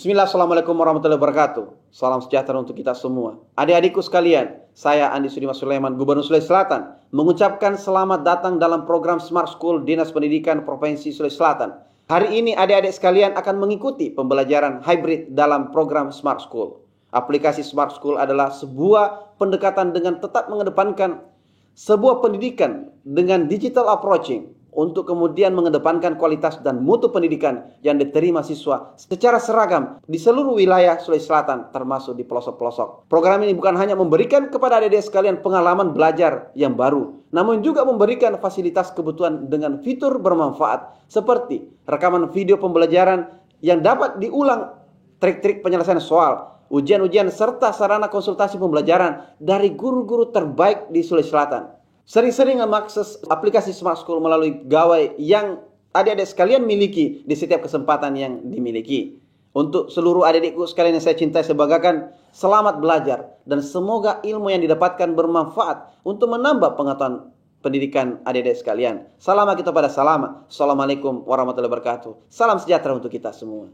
Bismillah, Assalamualaikum warahmatullahi wabarakatuh. Salam sejahtera untuk kita semua. Adik-adikku sekalian, saya Andi Sudimas Sulaiman, Gubernur Sulawesi Selatan, mengucapkan selamat datang dalam program Smart School Dinas Pendidikan Provinsi Sulawesi Selatan. Hari ini adik-adik sekalian akan mengikuti pembelajaran hybrid dalam program Smart School. Aplikasi Smart School adalah sebuah pendekatan dengan tetap mengedepankan sebuah pendidikan dengan digital approaching, untuk kemudian mengedepankan kualitas dan mutu pendidikan yang diterima siswa secara seragam di seluruh wilayah Sulawesi Selatan, termasuk di pelosok-pelosok. Program ini bukan hanya memberikan kepada adik-adik sekalian pengalaman belajar yang baru, namun juga memberikan fasilitas kebutuhan dengan fitur bermanfaat seperti rekaman video pembelajaran yang dapat diulang, trik-trik penyelesaian soal, ujian-ujian, serta sarana konsultasi pembelajaran dari guru-guru terbaik di Sulawesi Selatan. Sering-sering mengakses aplikasi Smart School melalui gawai yang adik-adik sekalian miliki di setiap kesempatan yang dimiliki. Untuk seluruh adik-adikku sekalian yang saya cintai, saya banggakan, selamat belajar dan semoga ilmu yang didapatkan bermanfaat untuk menambah pengetahuan pendidikan adik-adik sekalian. Salam kita pada salam. Assalamualaikum warahmatullahi wabarakatuh. Salam sejahtera untuk kita semua.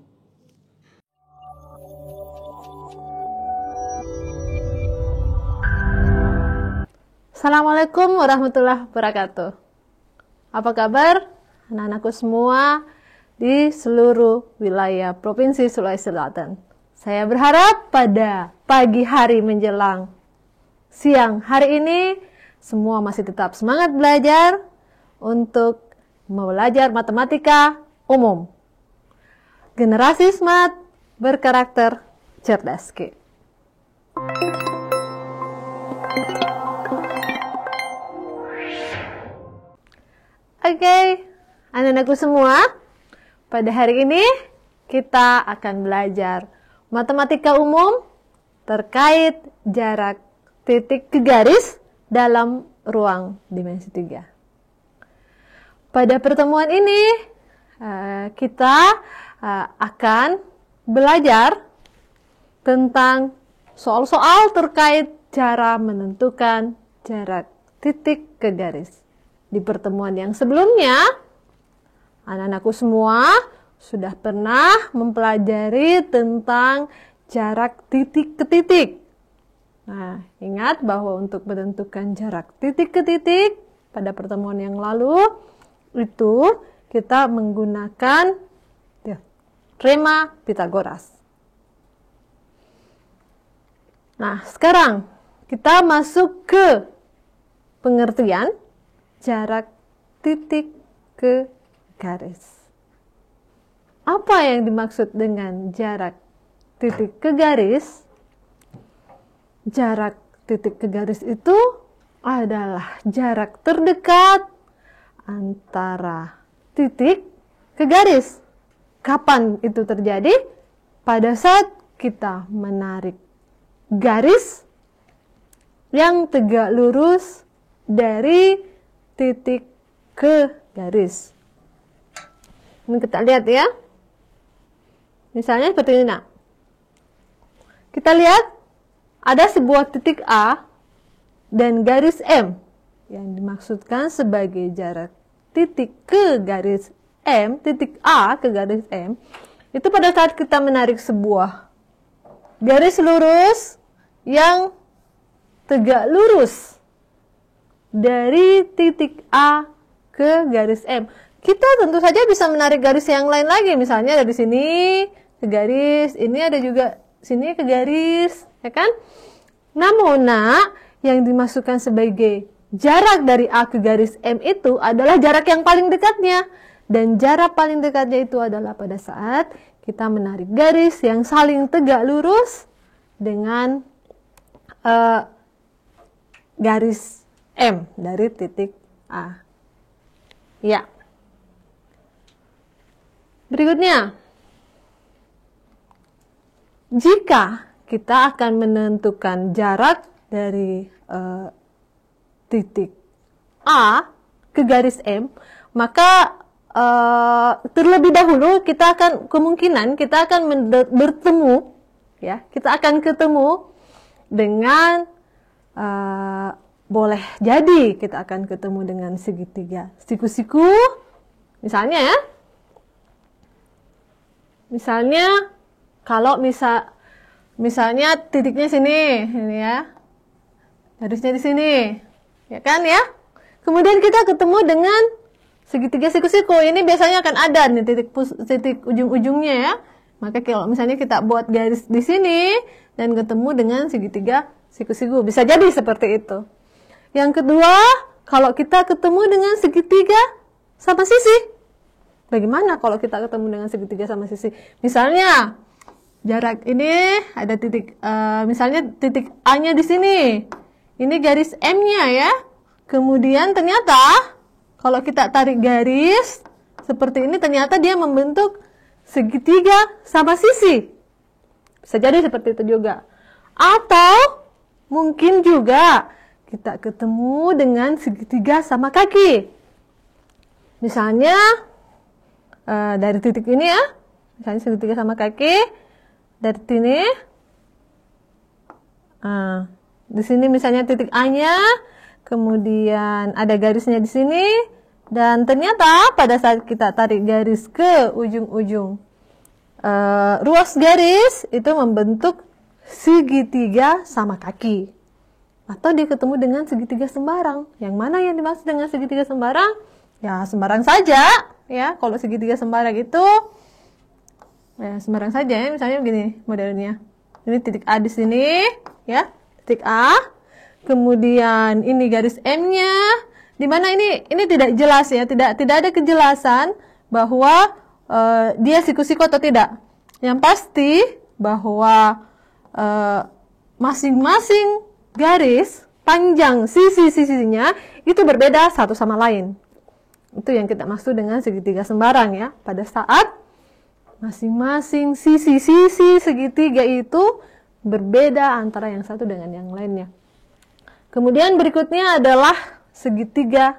Assalamualaikum warahmatullahi wabarakatuh. Apa kabar anak-anakku semua di seluruh wilayah Provinsi Sulawesi Selatan? Saya berharap pada pagi hari menjelang siang hari ini semua masih tetap semangat belajar untuk belajar matematika umum. Generasi smart berkarakter cerdas. Oke, anak-anakku semua, pada hari ini kita akan belajar matematika umum terkait jarak titik ke garis dalam ruang dimensi 3. Pada pertemuan ini, kita akan belajar tentang soal-soal terkait cara menentukan jarak titik ke garis. Di pertemuan yang sebelumnya, anak-anakku semua sudah pernah mempelajari tentang jarak titik ke titik. Nah, ingat bahwa untuk menentukan jarak titik ke titik pada pertemuan yang lalu, itu kita menggunakan teorema Pythagoras. Nah, sekarang kita masuk ke pengertian jarak titik ke garis. Apa yang dimaksud dengan jarak titik ke garis? Jarak titik ke garis itu adalah jarak terdekat antara titik ke garis. Kapan itu terjadi? Pada saat kita menarik garis yang tegak lurus dari titik ke garis. Ini kita lihat ya. Misalnya seperti ini. Nah, kita lihat ada sebuah titik A dan garis M yang dimaksudkan sebagai jarak titik ke garis M, titik A ke garis M. Itu pada saat kita menarik sebuah garis lurus yang tegak lurus dari titik A ke garis M. Kita tentu saja bisa menarik garis yang lain lagi. Misalnya dari sini ke garis, ini ada juga sini ke garis, ya kan? Namun, yang dimasukkan sebagai jarak dari A ke garis M itu adalah jarak yang paling dekatnya. Dan jarak paling dekatnya itu adalah pada saat kita menarik garis yang saling tegak lurus dengan garis M dari titik A. Ya. Berikutnya, jika kita akan menentukan jarak dari titik A ke garis M, maka terlebih dahulu kita akan bertemu, ya, kita akan ketemu dengan boleh jadi kita akan ketemu dengan segitiga siku-siku, misalnya ya. Misalnya Kalau misalnya titiknya sini, ini ya, garisnya di sini, ya kan ya. Kemudian kita ketemu dengan segitiga siku-siku. Ini biasanya akan ada nih titik ujung-ujungnya ya. Maka kalau misalnya kita buat garis di sini dan ketemu dengan segitiga siku-siku, bisa jadi seperti itu. Yang kedua, kalau kita ketemu dengan segitiga sama sisi, bagaimana kalau kita ketemu dengan segitiga sama sisi? Misalnya jarak ini ada titik, misalnya titik A-nya di sini. Ini garis M-nya ya. Kemudian ternyata kalau kita tarik garis seperti ini, ternyata dia membentuk segitiga sama sisi. Bisa jadi seperti itu juga. Atau mungkin juga kita ketemu dengan segitiga sama kaki. Misalnya dari titik ini ya, misalnya segitiga sama kaki dari sini. Di sini misalnya titik A-nya, kemudian ada garisnya di sini, dan ternyata pada saat kita tarik garis ke ujung-ujung ruas garis itu membentuk segitiga sama kaki. Atau dia ketemu dengan segitiga sembarang. Yang mana yang dimaksud dengan segitiga sembarang? Ya sembarang saja ya. Kalau segitiga sembarang itu ya sembarang saja ya. Misalnya begini modelnya. Ini titik A di sini ya, titik A. Kemudian ini garis M-nya. Di mana ini tidak jelas ya, tidak ada kejelasan bahwa dia siku-siku atau tidak. Yang pasti bahwa masing-masing garis panjang sisi-sisinya itu berbeda satu sama lain. Itu yang kita maksud dengan segitiga sembarang ya. Pada saat masing-masing sisi-sisi segitiga itu berbeda antara yang satu dengan yang lainnya. Kemudian berikutnya adalah segitiga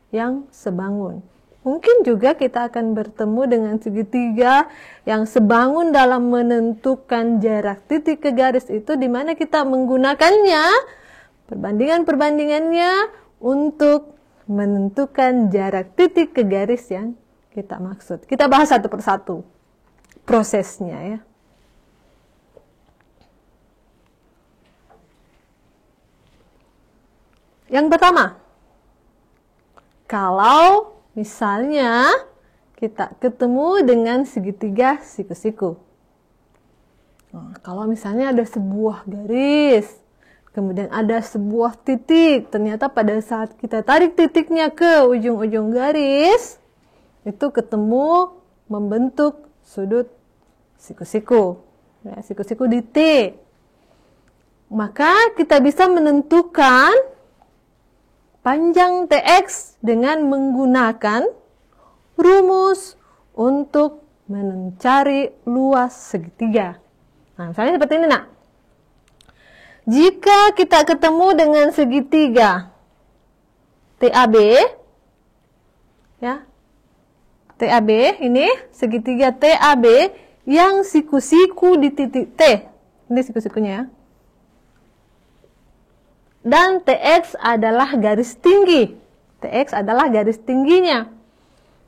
yang sebangun. Mungkin juga kita akan bertemu dengan segitiga yang sebangun dalam menentukan jarak titik ke garis itu, di mana kita menggunakannya, perbandingan-perbandingannya untuk menentukan jarak titik ke garis yang kita maksud. Kita bahas satu persatu prosesnya ya. Yang pertama, kalau misalnya kita ketemu dengan segitiga siku-siku. Nah, kalau misalnya ada sebuah garis, kemudian ada sebuah titik, ternyata pada saat kita tarik titiknya ke ujung-ujung garis, itu ketemu membentuk sudut siku-siku. Ya, siku-siku di T. Maka kita bisa menentukan panjang TX dengan menggunakan rumus untuk mencari luas segitiga. Nah, misalnya seperti ini, nak. Jika kita ketemu dengan segitiga TAB, ya, TAB ini segitiga TAB yang siku-siku di titik T. Ini siku-sikunya ya. Dan TX adalah garis tinggi. TX adalah garis tingginya.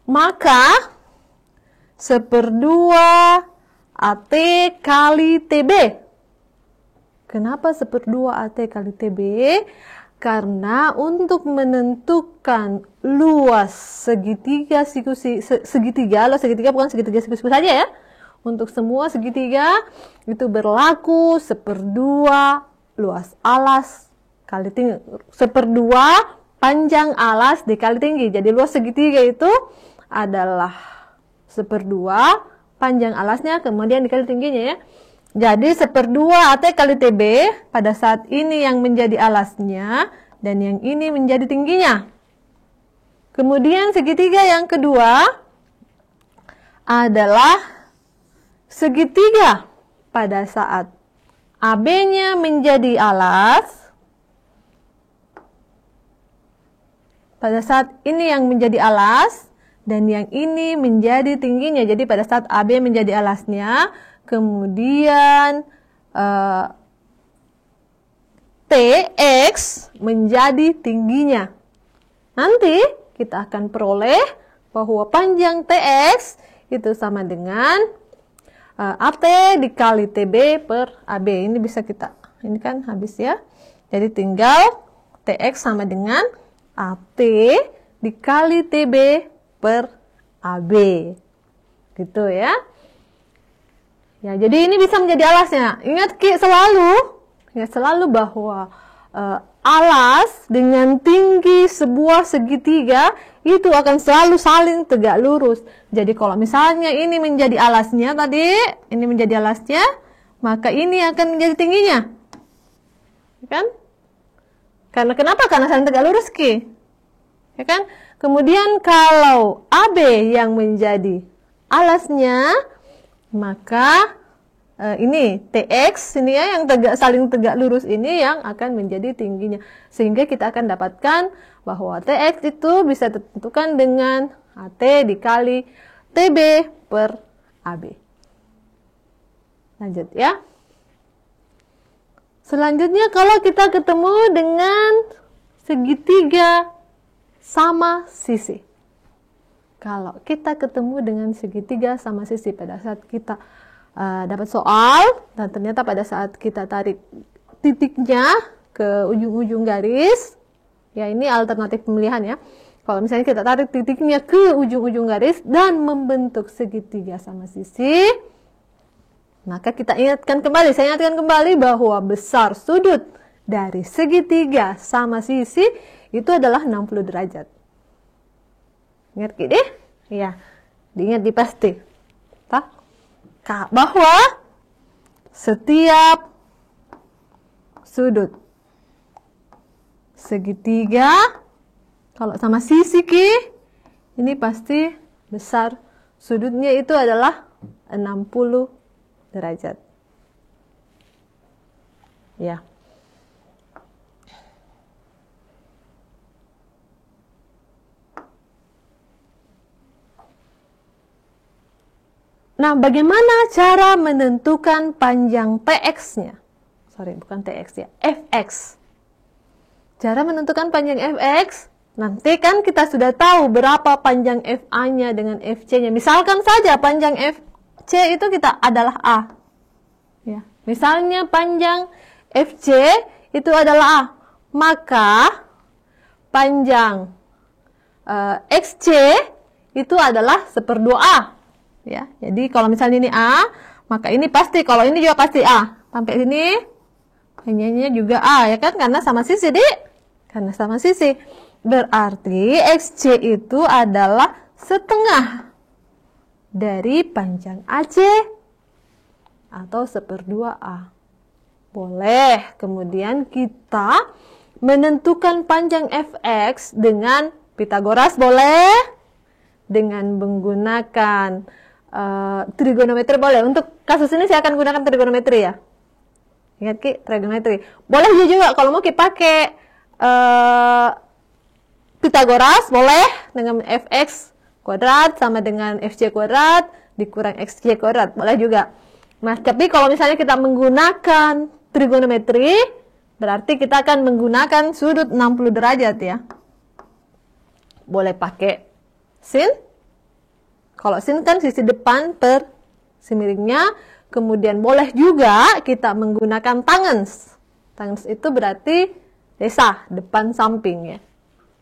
Maka 1/2 AT kali TB. Kenapa 1/2 AT kali TB? Karena untuk menentukan luas segitiga segitiga bukan segitiga siku-siku saja ya. Untuk semua segitiga itu berlaku 1/2 luas alas kali tinggi, 1/2 panjang alas dikali tinggi. Jadi luas segitiga itu adalah 1/2 panjang alasnya kemudian dikali tingginya ya. Jadi 1/2 AT kali TB pada saat ini yang menjadi alasnya dan yang ini menjadi tingginya. Kemudian segitiga yang kedua adalah segitiga pada saat AB-nya menjadi alas. Pada saat ini yang menjadi alas dan yang ini menjadi tingginya. Jadi pada saat AB menjadi alasnya, kemudian TX menjadi tingginya. Nanti kita akan peroleh bahwa panjang TX itu sama dengan AT dikali TB per AB. Ini bisa kita, ini kan habis ya. Jadi tinggal TX sama dengan AT dikali TB per AB. Gitu ya. Ya, jadi ini bisa menjadi alasnya. Ingat selalu bahwa alas dengan tinggi sebuah segitiga itu akan selalu saling tegak lurus. Jadi kalau misalnya ini menjadi alasnya tadi, ini menjadi alasnya, maka ini akan menjadi tingginya. Kan? Karena kenapa? Karena saling tegak lurus, Ki. Ya kan? Kemudian kalau AB yang menjadi alasnya, maka ini TX ini ya yang saling tegak lurus ini yang akan menjadi tingginya. Sehingga kita akan dapatkan bahwa TX itu bisa ditentukan dengan AT dikali TB per AB. Lanjut ya. Selanjutnya kalau kita ketemu dengan segitiga sama sisi. Kalau kita ketemu dengan segitiga sama sisi pada saat kita dapat soal dan ternyata pada saat kita tarik titiknya ke ujung-ujung garis, ya ini alternatif pemilihan ya. Kalau misalnya kita tarik titiknya ke ujung-ujung garis dan membentuk segitiga sama sisi, maka saya ingatkan kembali bahwa besar sudut dari segitiga sama sisi itu adalah 60 derajat. Ingat deh? Ya, diingat di pasti. Bahwa setiap sudut segitiga kalau sama sisi Ki, ini pasti besar sudutnya itu adalah 60 derajat. Ya. Nah, bagaimana cara menentukan panjang TX-nya? Sorry, bukan TX ya, FX. Cara menentukan panjang FX, nanti kan kita sudah tahu berapa panjang FA-nya dengan FC-nya. Misalkan saja panjang FC itu kita adalah A. Ya. Misalnya panjang FC itu adalah A. Maka panjang XC itu adalah 1/2A. Ya, jadi kalau misalnya ini A, maka ini pasti, kalau ini juga pasti A. Sampai sini, ini juga A, ya kan? Karena sama sisi, Dik. Karena sama sisi. Berarti XC itu adalah setengah dari panjang AC atau 1/2A. Boleh. Kemudian kita menentukan panjang FX dengan Pitagoras, boleh. Dengan menggunakan trigonometri boleh. Untuk kasus ini saya akan gunakan trigonometri ya. Ingat Ki, trigonometri. Boleh juga kalau mau Ki pakai Pitagoras, boleh dengan fx kuadrat sama dengan fc kuadrat dikurang xc kuadrat, boleh juga. Nah, tapi kalau misalnya kita menggunakan trigonometri, berarti kita akan menggunakan sudut 60 derajat ya. Boleh pakai sin. Kalau sin kan sisi depan per si miringnya. Kemudian boleh juga kita menggunakan tangens. Tangens itu berarti desah, depan samping ya.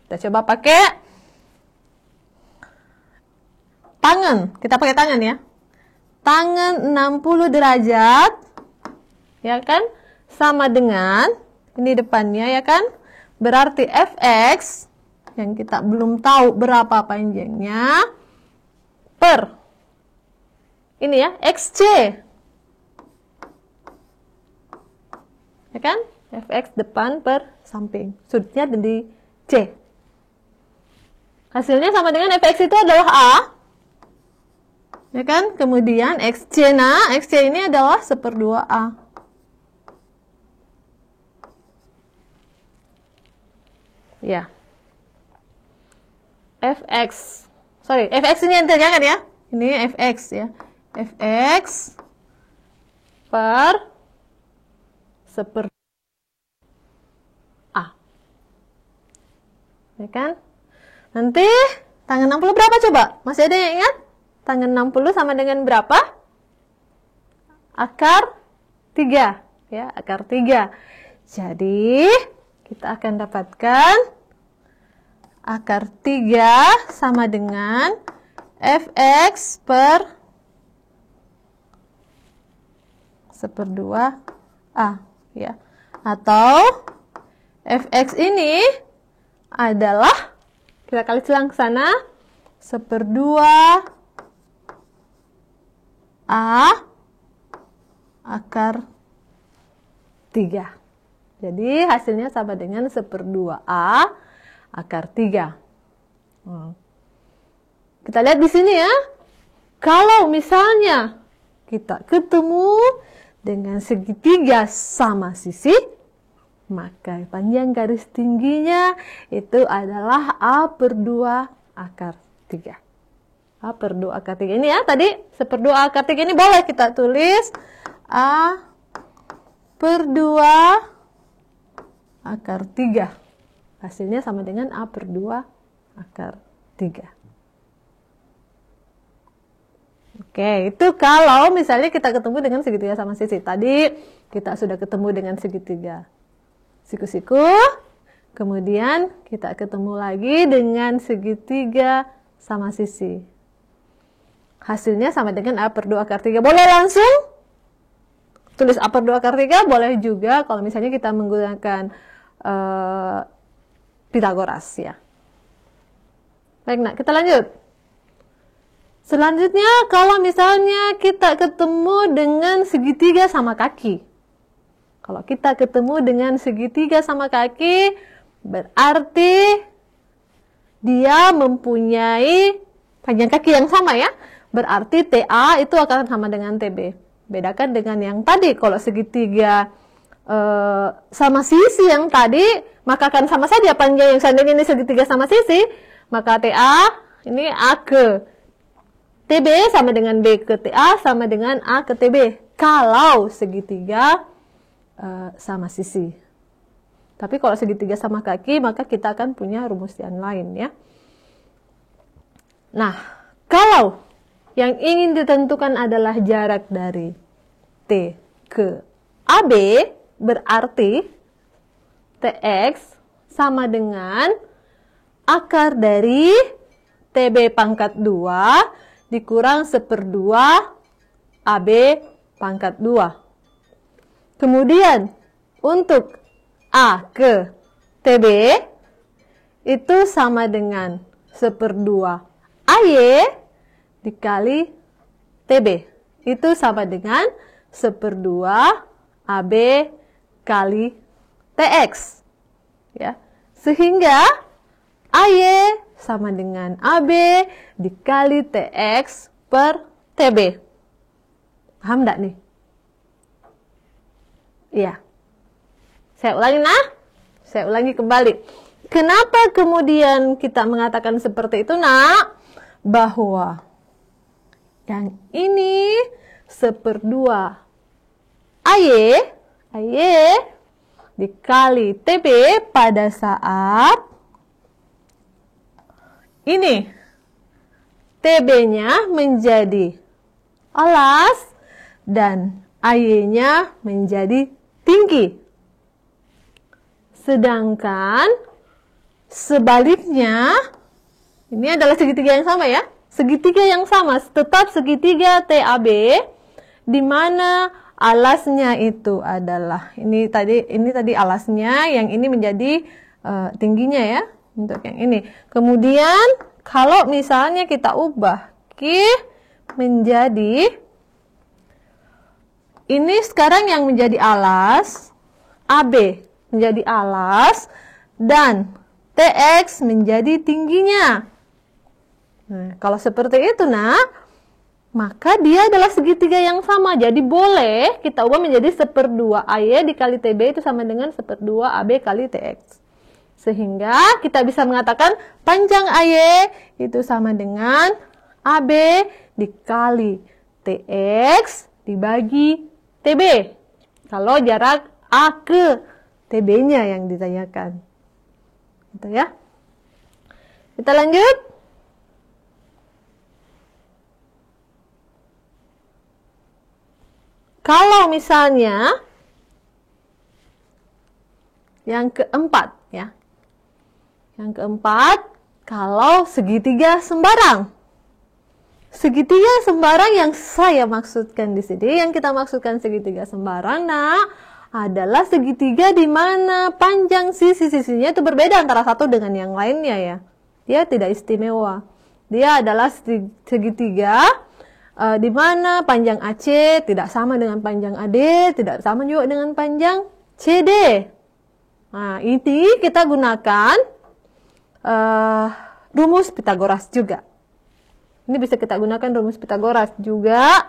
Kita coba pakai tangen. Kita pakai tangan ya. Tangen 60 derajat. Ya kan? Sama dengan, ini depannya ya kan? Berarti fx, yang kita belum tahu berapa panjangnya, per ini ya, xc. Ya kan? Fx depan per samping. Sudutnya di C. Hasilnya sama dengan fx itu adalah A. Ya kan? Kemudian xc, nah xc ini adalah 1/2A. Ya. Fx. Sorry, fx ini yang jangan ya. Ini fx ya. Fx per 1/A. Ya kan? Nanti tangan 60 berapa coba? Masih ada yang ingat? Tangan 60 sama dengan berapa? akar 3. Ya, akar 3. Jadi, kita akan dapatkan akar 3 sama dengan fx per 1/2a, ya. Atau fx ini adalah, kita kali silang ke sana, 1/2a akar 3. Jadi hasilnya sama dengan 1/2a akar 3. Kita lihat di sini ya. Kalau misalnya kita ketemu dengan segitiga sama sisi, maka panjang garis tingginya itu adalah A/2 akar 3. A/2 akar 3 ini ya, tadi 1/2 akar 3 ini boleh kita tulis A/2 akar 3. Hasilnya sama dengan A/2 akar 3. Oke, itu kalau misalnya kita ketemu dengan segitiga sama sisi. Tadi kita sudah ketemu dengan segitiga siku-siku. Kemudian kita ketemu lagi dengan segitiga sama sisi. Hasilnya sama dengan A/2 akar 3. Boleh langsung tulis A/2 akar 3, boleh juga kalau misalnya kita menggunakan Pitagoras ya. Baik, nah kita lanjut. Selanjutnya, kalau misalnya kita ketemu dengan segitiga sama kaki. Kalau kita ketemu dengan segitiga sama kaki, berarti dia mempunyai panjang kaki yang sama ya. Berarti TA itu akan sama dengan TB. Bedakan dengan yang tadi, kalau segitiga sama sisi yang tadi, maka akan sama saja panjang yang seandainya ini segitiga sama sisi, maka TA ini A ke TB sama dengan B ke TA sama dengan A ke TB. Kalau segitiga sama sisi. Tapi kalau segitiga sama kaki, maka kita akan punya rumus yang lain ya. Nah, kalau yang ingin ditentukan adalah jarak dari T ke AB, berarti TX sama dengan akar dari TB pangkat 2 dikurang 1/2 AB pangkat 2. Kemudian untuk A ke TB itu sama dengan 1/2 AY dikali TB. Itu sama dengan 1/2 AB kali TX. Ya. Sehingga AY sama dengan AB dikali TX per TB. Paham enggak nih? Iya. Saya ulangi Saya ulangi kembali. Kenapa kemudian kita mengatakan seperti itu, nak? Bahwa yang ini 1/2 AY dikali TB pada saat ini TB-nya menjadi alas dan AY-nya menjadi tinggi. Sedangkan sebaliknya, ini adalah segitiga yang sama ya. Segitiga yang sama, tetap segitiga TAB, di mana alasnya itu adalah ini tadi alasnya, yang ini menjadi tingginya ya. Untuk yang ini. Kemudian kalau misalnya kita ubah Q menjadi ini sekarang yang menjadi alas, AB menjadi alas dan TX menjadi tingginya. Nah, kalau seperti itu maka dia adalah segitiga yang sama. Jadi boleh kita ubah menjadi 1/2 AY dikali TB itu sama dengan 1/2 AB kali TX. Sehingga kita bisa mengatakan panjang AY itu sama dengan AB dikali TX dibagi TB. Kalau jarak A ke TB-nya yang ditanyakan. Gitu ya. Kita lanjut. Kalau misalnya yang keempat ya. Yang keempat, kalau segitiga sembarang. Segitiga sembarang yang saya maksudkan di sini, yang kita maksudkan segitiga sembarang, adalah segitiga di mana panjang sisi-sisinya itu berbeda antara satu dengan yang lainnya ya. Dia tidak istimewa. Dia adalah segitiga di mana panjang AC tidak sama dengan panjang AD, tidak sama juga dengan panjang CD. Nah, ini kita gunakan rumus Pitagoras juga. Ini bisa kita gunakan rumus Pitagoras juga.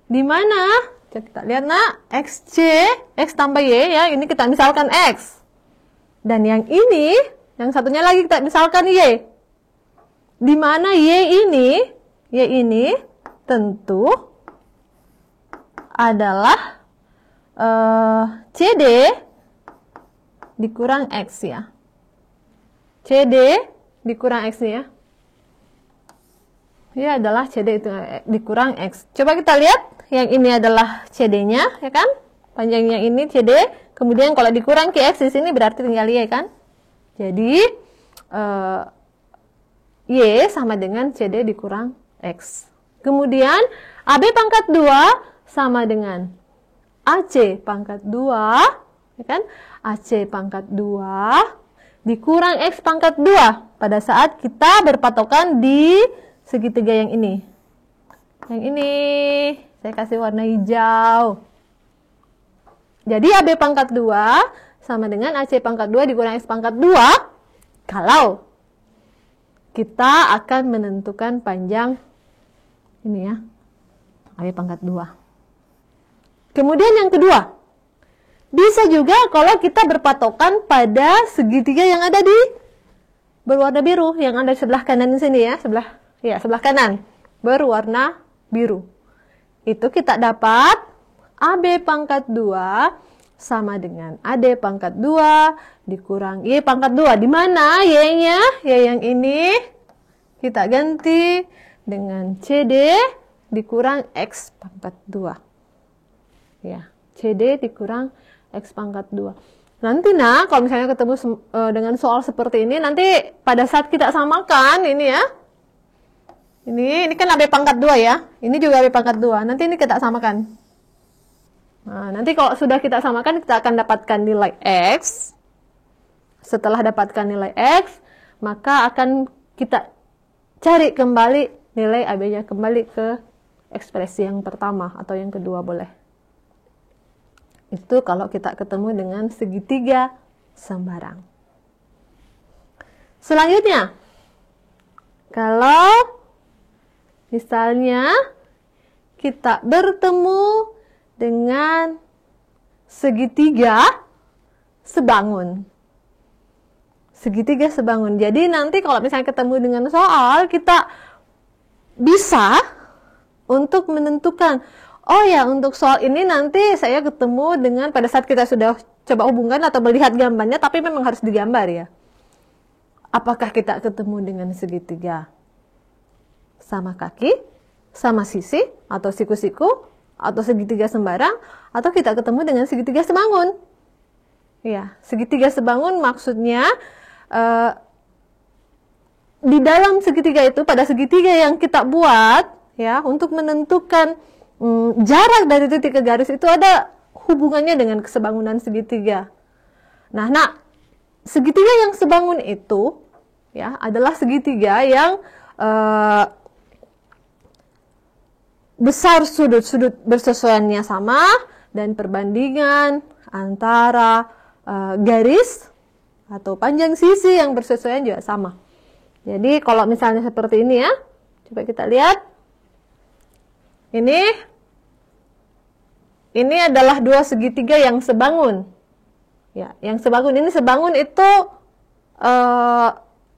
Di mana? Coba kita lihat XC, X tambah Y ya. Ini kita misalkan X. Dan yang ini, yang satunya lagi kita misalkan Y. Di mana Y ini tentu adalah CD dikurang X ya. CD dikurang X ya. Ini adalah CD itu dikurang X. Coba kita lihat, yang ini adalah CD-nya, ya kan? Panjangnya ini CD, kemudian kalau dikurang ke X di sini berarti tinggal Y kan? Jadi, Y sama dengan CD dikurang X. Kemudian, AB pangkat 2 sama dengan AC pangkat 2, ya kan? AC pangkat 2 dikurang X pangkat 2 pada saat kita berpatokan di segitiga yang ini. Yang ini saya kasih warna hijau. Jadi AB pangkat 2 sama dengan AC pangkat 2 dikurang X pangkat 2 kalau kita akan menentukan panjang ini ya, AB pangkat 2. Kemudian yang kedua, bisa juga kalau kita berpatokan pada segitiga yang ada di berwarna biru, yang ada di sebelah kanan di sini ya, sebelah kanan berwarna biru. Itu kita dapat AB pangkat 2 sama dengan AD pangkat 2 dikurang Y pangkat 2. Di mana Y-nya? Y yang ini kita ganti dengan CD dikurang X pangkat 2. Ya, CD dikurang X pangkat 2. Nanti kalau misalnya ketemu dengan soal seperti ini, nanti pada saat kita samakan ini ya. Ini kan AB pangkat 2 ya. Ini juga AB pangkat 2. Nanti ini kita samakan. Nah, nanti kalau sudah kita samakan, kita akan dapatkan nilai X. Setelah dapatkan nilai X, maka akan kita cari kembali nilai AB-nya kembali ke ekspresi yang pertama atau yang kedua boleh. Itu kalau kita ketemu dengan segitiga sembarang. Selanjutnya, kalau misalnya kita bertemu dengan segitiga sebangun. Segitiga sebangun. Jadi nanti kalau misalnya ketemu dengan soal, kita bisa untuk menentukan, oh ya untuk soal ini nanti saya ketemu dengan pada saat kita sudah coba hubungkan atau melihat gambarnya, tapi memang harus digambar ya. Apakah kita ketemu dengan segitiga sama kaki, sama sisi, atau siku-siku, atau segitiga sembarang, atau kita ketemu dengan segitiga sebangun. Ya, segitiga sebangun maksudnya di dalam segitiga itu, pada segitiga yang kita buat, ya, untuk menentukan jarak dari titik ke garis itu ada hubungannya dengan kesebangunan segitiga. Nah, segitiga yang sebangun itu, ya, adalah segitiga yang besar sudut-sudut bersesuaiannya sama dan perbandingan antara garis atau panjang sisi yang bersesuaian juga sama. Jadi kalau misalnya seperti ini ya, coba kita lihat. Ini adalah dua segitiga yang sebangun. Ya, yang sebangun ini itu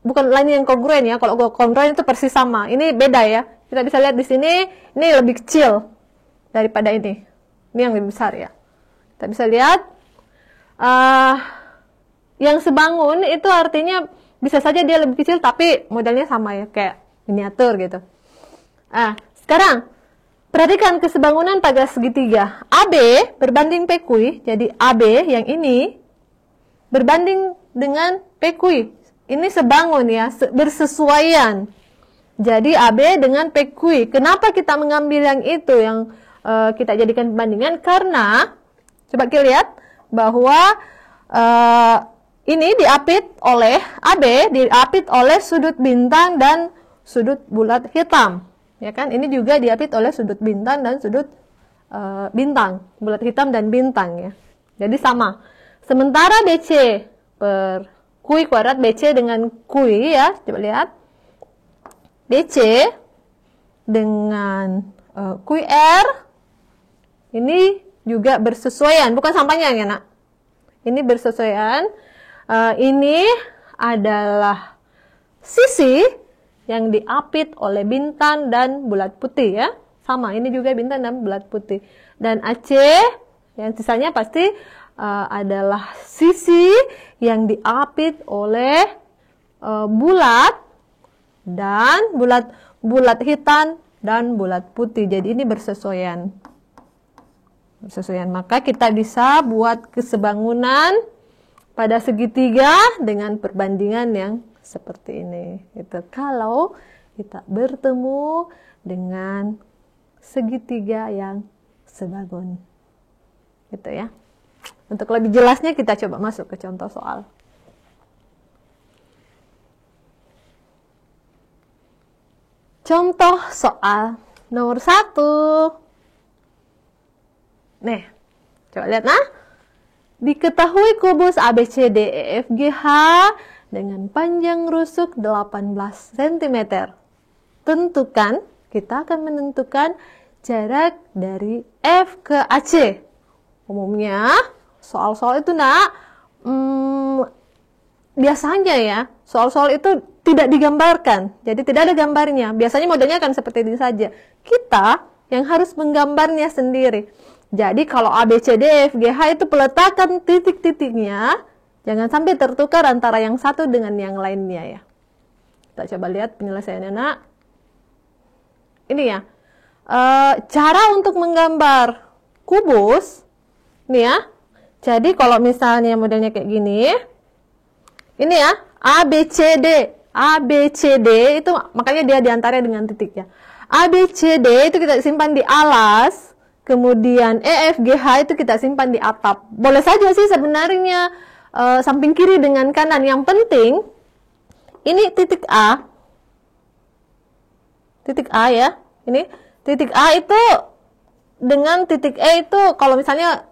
bukan lain yang kongruen ya. Kalau kongruen itu persis sama. Ini beda ya. Kita bisa lihat di sini, ini lebih kecil daripada ini. Ini yang lebih besar ya. Kita bisa lihat, yang sebangun itu artinya bisa saja dia lebih kecil, tapi modelnya sama ya, kayak miniatur gitu. Sekarang, Perhatikan kesebangunan pada segitiga. AB berbanding PQ, jadi AB yang ini berbanding dengan PQ. Ini sebangun ya, bersesuaian. Jadi AB dengan PQ. Kenapa kita mengambil yang itu, yang kita jadikan perbandingan? Karena, coba kita lihat, bahwa ini diapit oleh AB, diapit oleh sudut bintang dan sudut bulat hitam. Ya kan? Ini juga diapit oleh sudut bintang dan sudut bintang, bulat hitam dan bintang ya. Jadi sama. Sementara BC per Q kuadrat, BC dengan Q ya, coba lihat. BC dengan QR ini juga bersesuaian, bukan sampainya ya nak. Ini bersesuaian. Ini adalah sisi yang diapit oleh bintang dan bulat putih ya. Sama, ini juga bintang dan bulat putih. Dan AC yang sisanya pasti adalah sisi yang diapit oleh bulat dan bulat hitam dan bulat putih. Jadi ini bersesuaian. Maka kita bisa buat kesebangunan pada segitiga dengan perbandingan yang seperti ini. Itu kalau kita bertemu dengan segitiga yang sebangun. Gitu ya. Untuk lebih jelasnya kita coba masuk ke contoh soal. Contoh soal nomor 1. Nih, coba lihat nah. Diketahui kubus ABCDEFGH dengan panjang rusuk 18 cm. Tentukan, kita akan menentukan jarak dari F ke AC. Umumnya, soal-soal itu nak, biasanya ya, soal-soal itu tidak digambarkan. Jadi tidak ada gambarnya. Biasanya modelnya kan seperti ini saja. Kita yang harus menggambarnya sendiri. Jadi kalau ABCDEFGH itu peletakan titik-titiknya, jangan sampai tertukar antara yang satu dengan yang lainnya ya. Kita coba lihat penyelesaiannya nak. Ini ya, cara untuk menggambar kubus, ini ya. Jadi kalau misalnya modelnya kayak gini, ini ya, ABCD itu makanya dia diantaranya dengan titik ya. ABCD itu kita simpan di alas, kemudian EFGH itu kita simpan di atap. Boleh saja sih sebenarnya samping kiri dengan kanan. Yang penting ini titik A. Titik A ya. Ini titik A itu dengan titik E itu kalau misalnya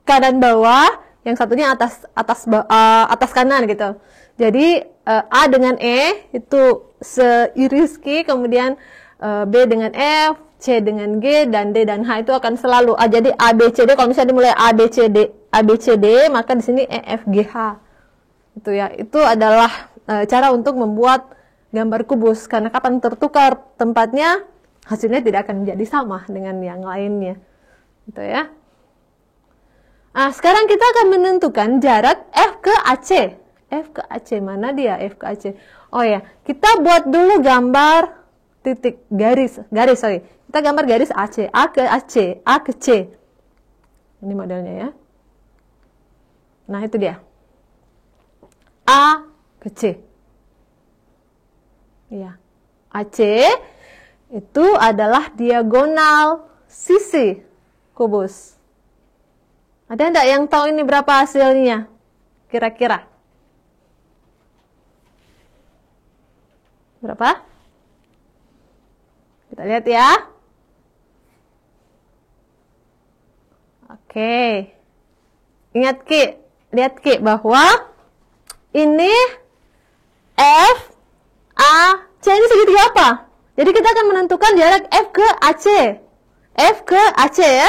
kanan bawah, yang satunya atas kanan gitu. Jadi A dengan E itu seiriski, kemudian B dengan F, C dengan G, dan D dan H itu akan selalu A. Jadi ABCD, kalau misalnya dimulai ABCD, maka di sini EFGH. Itu ya. Itu adalah cara untuk membuat gambar kubus. Karena kapan tertukar tempatnya, hasilnya tidak akan menjadi sama dengan yang lainnya. Gitu ya. Nah, sekarang kita akan menentukan jarak F ke AC. F ke AC, mana dia F ke AC? Oh ya, kita buat dulu gambar titik garis, sorry. Kita gambar garis AC, A ke AC, A ke C. Ini modelnya ya. Nah, itu dia. A ke C. Iya. AC itu adalah diagonal sisi kubus. Ada enggak yang tahu ini berapa hasilnya? Kira-kira. Berapa? Kita lihat ya. Oke. Ingat Ki, lihat Ki bahwa ini F, A, C ini segitiga apa? Jadi kita akan menentukan jarak F ke AC. F ke AC ya.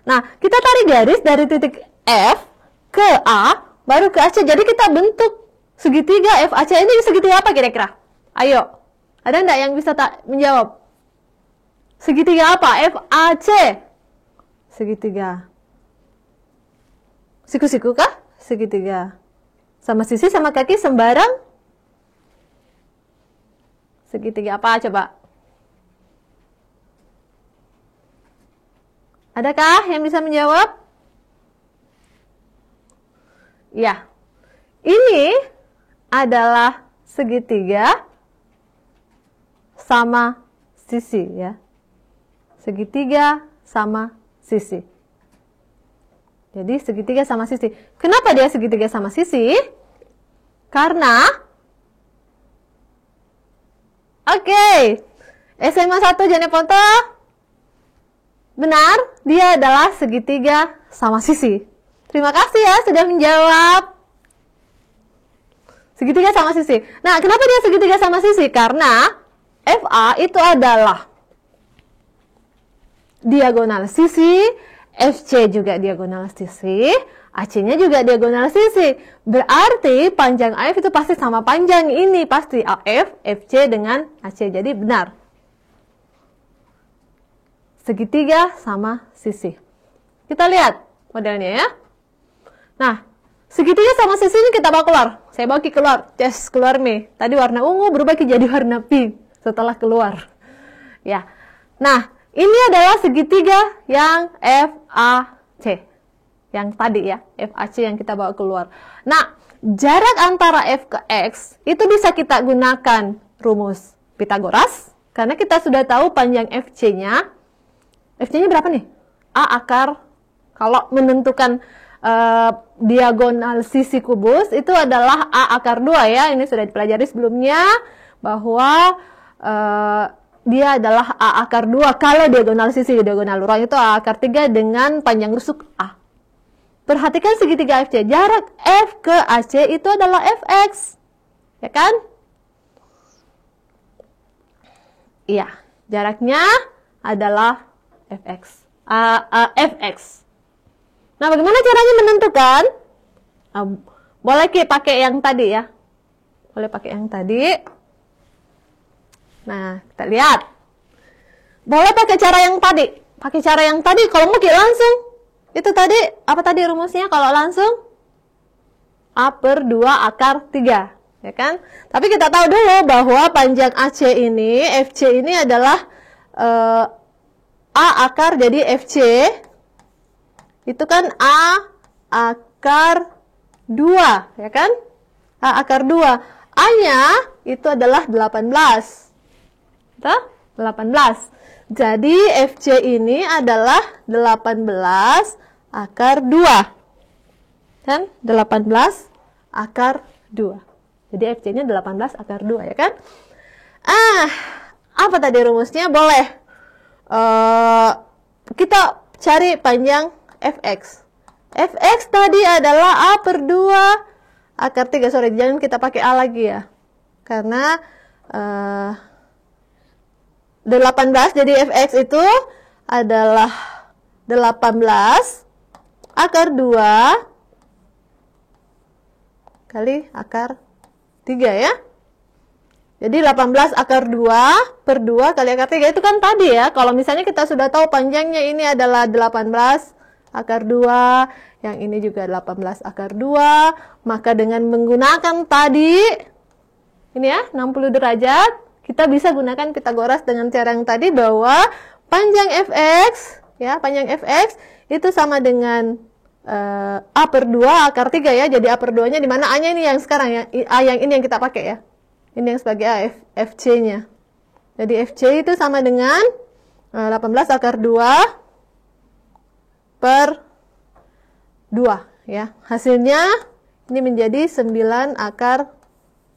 Nah, kita tarik garis dari titik F ke A, baru ke AC. Jadi kita bentuk segitiga FAC ini segitiga apa kira-kira? Ayo, ada enggak yang bisa menjawab? Segitiga apa? FAC. Segitiga. Siku-siku kah? Segitiga. Sama sisi sama kaki sembarang? Segitiga apa coba? Adakah yang bisa menjawab? Ya, ini adalah segitiga sama sisi ya. Segitiga sama sisi. Jadi segitiga sama sisi. Kenapa dia segitiga sama sisi? Karena SMA 1 Jeneponto benar, dia adalah segitiga sama sisi. Terima kasih ya sudah menjawab. Segitiga sama sisi. Nah, kenapa dia segitiga sama sisi? Karena FA itu adalah diagonal sisi, FC juga diagonal sisi, AC-nya juga diagonal sisi. Berarti panjang AF itu pasti sama panjang ini. Pasti AF, FC dengan AC. Jadi benar. Segitiga sama sisi. Kita lihat modelnya ya. Nah, segitiga sama sisi ini kita bawa keluar. Saya bawa keluar. Yes, keluar nih. Tadi warna ungu berubah jadi warna pink setelah keluar. Ya. Nah, ini adalah segitiga yang FAC. Yang tadi ya, FAC yang kita bawa keluar. Nah, jarak antara F ke X itu bisa kita gunakan rumus Pitagoras. Karena kita sudah tahu panjang FC-nya. FC-nya berapa nih? A akar, kalau menentukan diagonal sisi kubus, itu adalah A akar 2 ya. Ini sudah dipelajari sebelumnya, bahwa dia adalah A akar 2 kalau diagonal sisi, diagonal lurang itu A akar 3 dengan panjang rusuk A. Perhatikan segitiga FC, jarak F ke AC itu adalah Fx, ya kan? Iya, jaraknya adalah Fx. Fx. Nah, bagaimana caranya menentukan? Boleh pakai yang tadi ya. Boleh pakai yang tadi. Nah, kita lihat. Boleh pakai cara yang tadi. Pakai cara yang tadi, kalau mau langsung. Itu tadi, apa tadi rumusnya kalau langsung? A/2 akar 3. Ya kan? Tapi kita tahu dulu bahwa panjang AC ini, FC ini adalah A akar, jadi FC itu kan A akar 2, ya kan? A akar 2. A-nya itu adalah 18. Betul? 18. Jadi FC ini adalah 18 akar 2. Kan? 18 akar 2. Jadi FC-nya 18 akar 2, ya kan? Apa tadi rumusnya? Boleh. Kita cari panjang Fx. Fx tadi adalah A/2 akar 3. Sorry, jangan kita pakai A lagi ya. Karena 18, jadi Fx itu adalah 18 akar 2 kali akar 3 ya. Jadi 18 akar 2 per 2 kali akar 3 itu kan tadi ya. Kalau misalnya kita sudah tahu panjangnya ini adalah 18 akar 2, yang ini juga 18 akar 2, maka dengan menggunakan tadi, ini ya, 60 derajat, kita bisa gunakan Pitagoras dengan cara yang tadi, bahwa panjang Fx, ya, panjang Fx itu sama dengan A/2 akar 3 ya. Jadi A/2-nya di mana? A-nya ini yang sekarang ya, A yang ini yang kita pakai ya. Ini yang sebagai A, FC-nya. Jadi FC itu sama dengan 18 akar 2 per 2 ya. Hasilnya ini menjadi 9 akar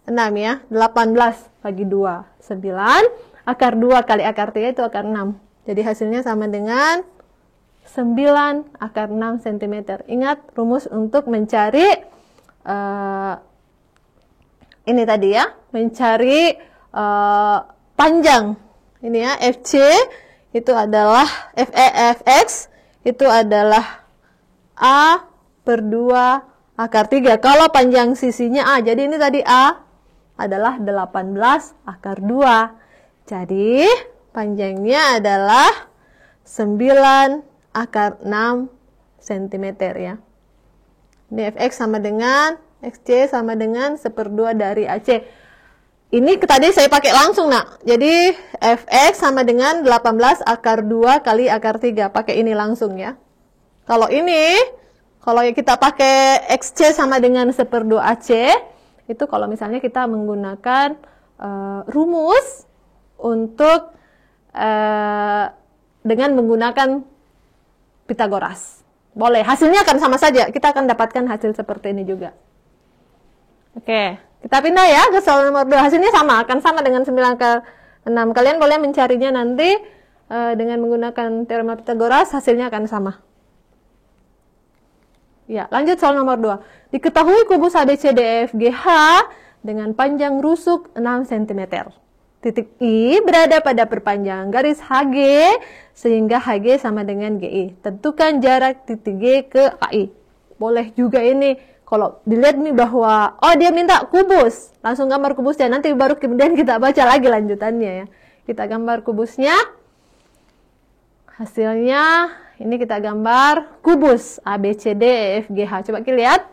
6 ya. 18 bagi 2. 9 akar 2 kali akar 3 itu akar 6. Jadi hasilnya sama dengan 9 akar 6 cm. Ingat rumus untuk mencari ini tadi ya. Mencari panjang. Ini ya, FC itu adalah Fx itu adalah A/2 akar 3. Kalau panjang sisinya A, jadi ini tadi A adalah 18 akar 2. Jadi panjangnya adalah 9 akar 6 cm ya. Ini Fx sama dengan Xc sama dengan 1/2 dari AC. ini tadi saya pakai langsung, nak. Jadi fx sama dengan 18 akar 2 kali akar 3. Pakai ini langsung ya. Kalau kita pakai xc sama dengan 1/2 ac, itu kalau misalnya kita menggunakan rumus untuk dengan menggunakan Pitagoras. Boleh, hasilnya akan sama saja. Kita akan dapatkan hasil seperti ini juga. Oke, kita pindah ya ke soal nomor 2. Hasilnya sama, akan sama dengan 9 ke 6. Kalian boleh mencarinya nanti dengan menggunakan teorema Pitagoras, hasilnya akan sama. Ya, lanjut soal nomor 2. Diketahui kubus ABCDEFGH dengan panjang rusuk 6 cm. Titik I berada pada perpanjangan garis HG sehingga HG sama dengan GI. Tentukan jarak titik G ke AI. Boleh juga ini. Kalau dilihat nih bahwa, dia minta kubus. Langsung gambar kubusnya. Nanti baru kemudian kita baca lagi lanjutannya ya. Kita gambar kubusnya. Hasilnya, ini kita gambar kubus ABCDEFGH. Coba kita lihat.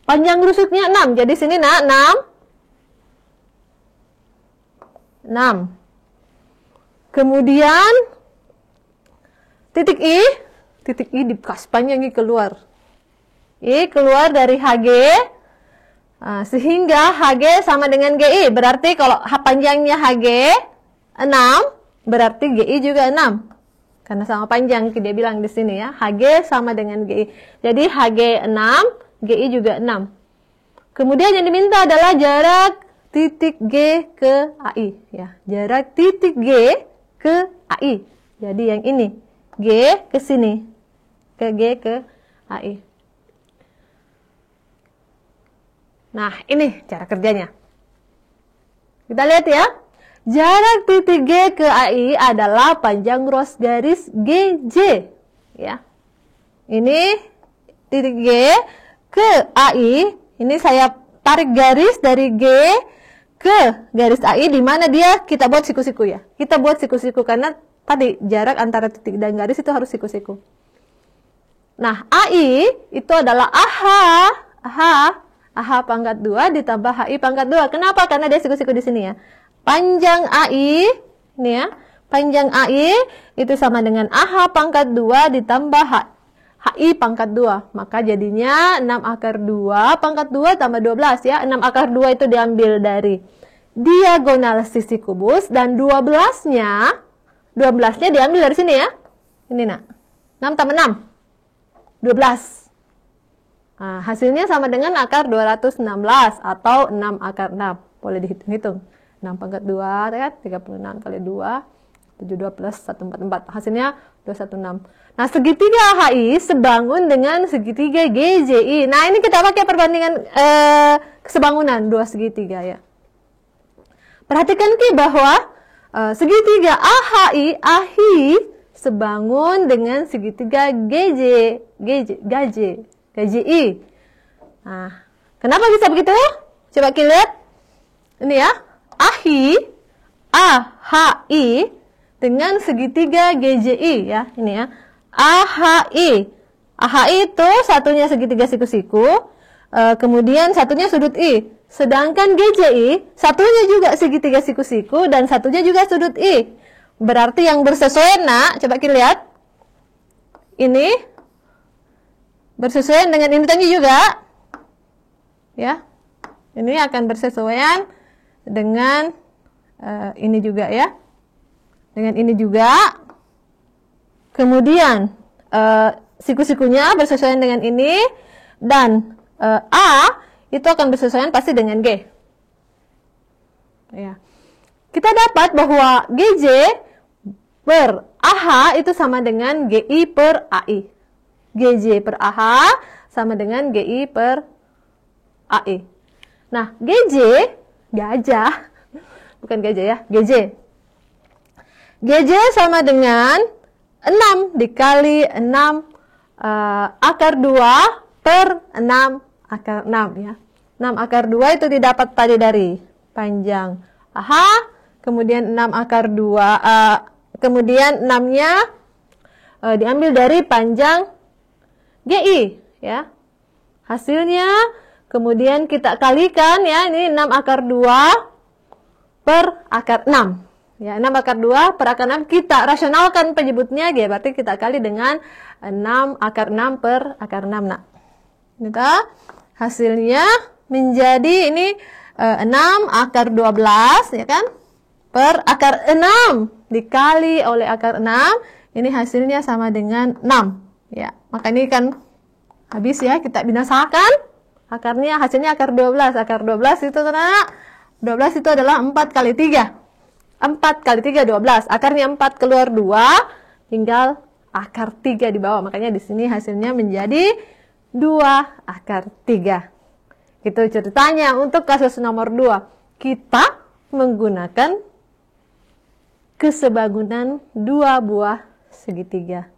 Panjang rusuknya 6. Jadi sini 6. 6. Kemudian titik I dikas panjang I keluar. I keluar dari HG sehingga HG sama dengan GI. Berarti kalau panjangnya HG 6, berarti GI juga 6. Karena sama panjang dia bilang di sini ya. HG sama dengan GI. Jadi HG 6, GI juga 6. Kemudian yang diminta adalah jarak titik G ke AI ya. Jarak titik G ke AI. Jadi yang ini G ke sini. Ke G ke AI. Nah, ini cara kerjanya. Kita lihat ya. Jarak titik G ke AI adalah panjang ros garis GJ ya. Ini titik G ke AI. Ini saya tarik garis dari G ke garis AI, di mana kita buat siku-siku ya. Kita buat siku-siku karena tadi jarak antara titik dan garis itu harus siku-siku. Nah, AI itu adalah AH pangkat 2 ditambah HI pangkat 2. Kenapa? Karena dia siku-siku di sini ya. Panjang AI, ini ya. Panjang AI itu sama dengan AH pangkat 2 ditambah HI pangkat 2. Maka jadinya 6 akar 2 pangkat 2 tambah 12 ya. 6 akar 2 itu diambil dari diagonal sisi kubus. Dan 12-nya diambil dari sini ya. Ini nak. 6 tambah 6. 12. Nah, hasilnya sama dengan akar 216 atau 6 akar 6. Boleh dihitung-hitung. 6 pangkat 2 kan? 36 kali 2. 72 plus 144. Hasilnya 216. Nah, segitiga HI sebangun dengan segitiga GJI. Nah, ini kita pakai perbandingan kesebangunan dua segitiga ya. Perhatikan bahwa segitiga AHI sebangun dengan segitiga GJI. Nah, kenapa bisa begitu? Coba kita lihat. Ini ya. AHI dengan segitiga GJI ya, ini ya. AHI itu satunya segitiga siku-siku, kemudian satunya sudut I. Sedangkan GJI satunya juga segitiga siku-siku dan satunya juga sudut I. Berarti yang bersesuaian, nak, coba kita lihat. Ini bersesuaian dengan ini tadi juga. Ya. Ini akan bersesuaian dengan ini juga ya. Dengan ini juga. Kemudian siku-sikunya bersesuaian dengan ini. Dan A itu akan bersesuaian pasti dengan G. Ya. Kita dapat bahwa GJ per AH itu sama dengan GI per AI. GJ per AH sama dengan GI per AI. Nah, gajah, bukan gajah ya, GJ. GJ sama dengan 6 dikali 6 akar 2 per 6 akar 6 ya. 6 akar 2 itu didapat tadi dari panjang AH, kemudian 6 akar 2, kemudian 6-nya diambil dari panjang GI ya. Hasilnya kemudian kita kalikan ya, ini 6 akar 2 per akar 6. Ya, 6 akar 2 per akar 6 kita rasionalkan penyebutnya, ya, berarti kita kali dengan 6 akar 6 per akar 6. Nah, ini hasilnya menjadi ini 6 akar 12, ya kan? Per akar 6 dikali oleh akar 6, ini hasilnya sama dengan 6. Ya, maka ini kan habis ya, kita binasakan. Akarnya, hasilnya akar 12. Akar 12 itu 12 itu adalah 4 kali 3. 4 kali 3, 12. Akarnya 4 keluar 2, tinggal akar 3 di bawah. Makanya di sini hasilnya menjadi 2 akar 3. Itu ceritanya untuk kasus nomor 2. Kita menggunakan kesebangunan 2 buah segitiga.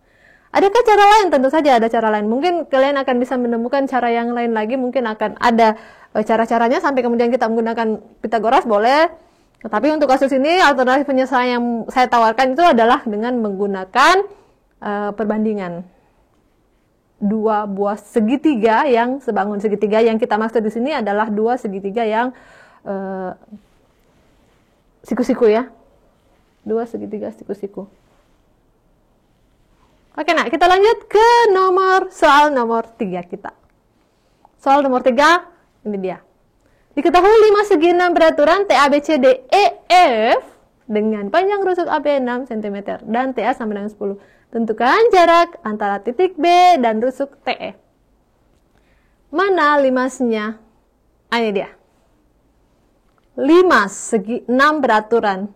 Adakah cara lain? Tentu saja ada cara lain. Mungkin kalian akan bisa menemukan cara yang lain lagi. Mungkin akan ada cara-caranya sampai kemudian kita menggunakan Pitagoras, boleh. Tetapi untuk kasus ini, alternatif penyelesaian yang saya tawarkan itu adalah dengan menggunakan perbandingan 2 buah segitiga yang sebangun segitiga. Yang kita maksud di sini adalah 2 segitiga yang siku-siku ya. 2 segitiga siku-siku. Oke, nah kita lanjut ke soal nomor 3 kita. Soal nomor 3, ini dia. Diketahui 5 segi 6 beraturan TABCDEF dengan panjang rusuk AB 6 cm dan TA sama dengan 10. Tentukan jarak antara titik B dan rusuk TE. Mana 5-nya? Ini dia. 5 segi 6 beraturan.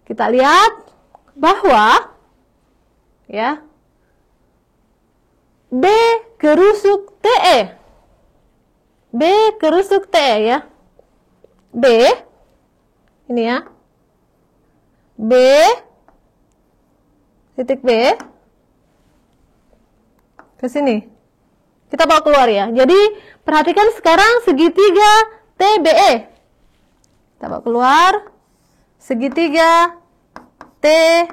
Kita lihat bahwa ya B ke rusuk TE. B ke rusuk TE ya. B ini ya. B titik B ke sini. Kita bawa keluar ya. Jadi perhatikan sekarang segitiga TBE. Kita bawa keluar segitiga TBE.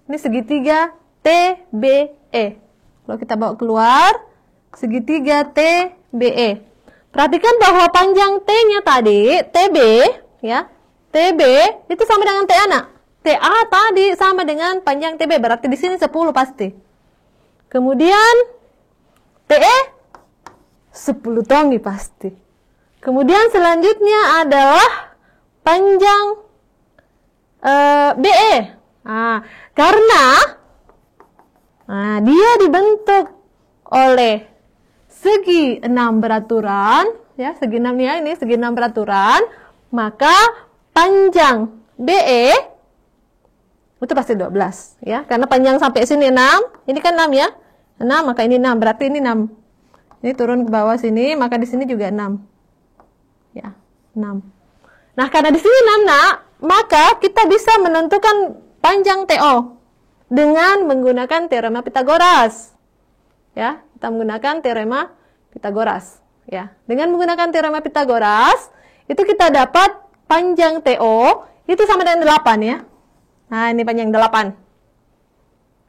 Ini segitiga TBE. Kalau kita bawa keluar segitiga TBE. Perhatikan bahwa panjang T-nya tadi, TB, ya. TB itu sama dengan TA, nak. TA tadi sama dengan panjang TB, berarti di sini 10 pasti. Kemudian TE 10 tongi pasti. Kemudian selanjutnya adalah panjang BE. Karena dia dibentuk oleh segi 6 beraturan, ya, segi 6 ya, ini segi 6 beraturan, maka panjang BE itu pasti 12, ya. Karena panjang sampai sini 6, ini kan 6 ya. 6, maka ini 6, berarti ini 6. Ini turun ke bawah sini, maka di sini juga 6. Ya, 6. Nah, karena di sini 6, nak, maka kita bisa menentukan panjang TO dengan menggunakan teorema Pitagoras. Ya, kita menggunakan teorema Pitagoras. Ya, dengan menggunakan teorema Pitagoras, itu kita dapat panjang TO itu sama dengan 8 ya. Nah, ini panjang 8.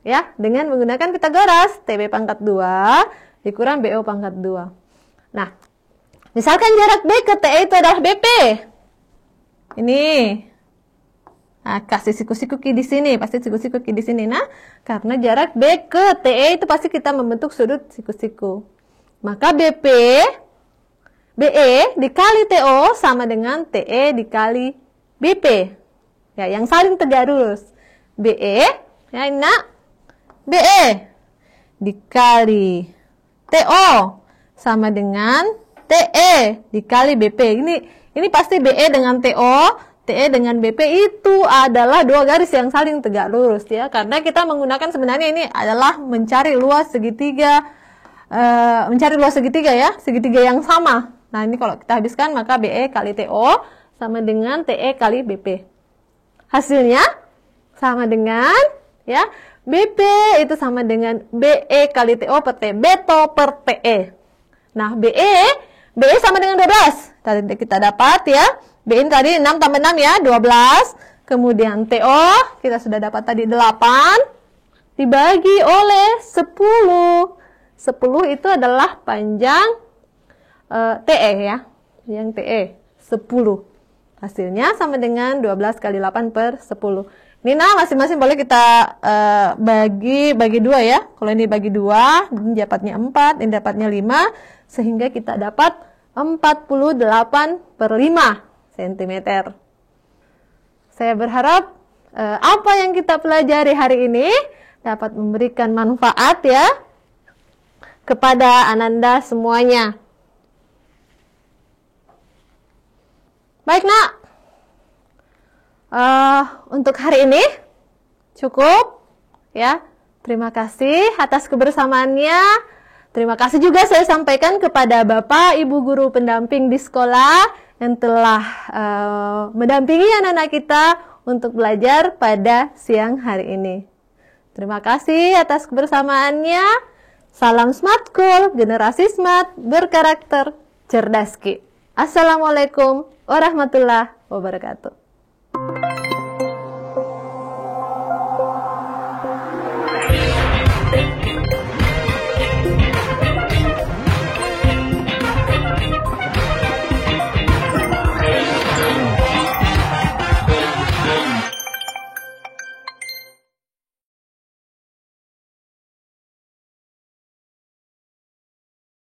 Ya, dengan menggunakan Pitagoras, TB pangkat 2 dikurang BO pangkat 2. Nah, misalkan jarak B ke TE itu adalah BP. Ini. Nah, kasih siku-siku Q di sini, pasti siku-siku Q di sini. Nah, karena jarak B ke TE itu pasti kita membentuk sudut siku-siku. Maka BP BE dikali TO sama dengan TE dikali BP. Ya, yang saling tegak lurus. BE, ya ini nak, BE dikali TO sama dengan TE dikali BP. Ini pasti BE dengan TO, TE dengan BP itu adalah dua garis yang saling tegak lurus ya. Karena kita menggunakan sebenarnya ini adalah mencari luas segitiga ya, segitiga yang sama. Nah, ini kalau kita habiskan maka BE kali TO sama dengan TE kali BP. Hasilnya sama dengan ya, BP itu sama dengan BE kali TO per T, beto per TE. Nah, BE sama dengan 12. Tadi kita dapat ya. BE ini tadi 6 tambah 6 ya, 12. Kemudian TO kita sudah dapat tadi 8 dibagi oleh 10. 10 itu adalah panjang TE ya. Yang TE 10. Hasilnya sama dengan 12 kali 8 per 10. Ini masing-masing boleh kita bagi 2 ya. Kalau ini bagi 2, ini dapatnya 4, ini dapatnya 5. Sehingga kita dapat 48 per 5 cm. Saya berharap apa yang kita pelajari hari ini dapat memberikan manfaat ya kepada Ananda semuanya. Baik nak, untuk hari ini cukup ya. Terima kasih atas kebersamaannya. Terima kasih juga saya sampaikan kepada Bapak Ibu guru pendamping di sekolah yang telah mendampingi anak-anak kita untuk belajar pada siang hari ini. Terima kasih atas kebersamaannya. Salam Smart School, generasi smart, berkarakter, cerdas Ki. Assalamualaikum warahmatullahi wabarakatuh.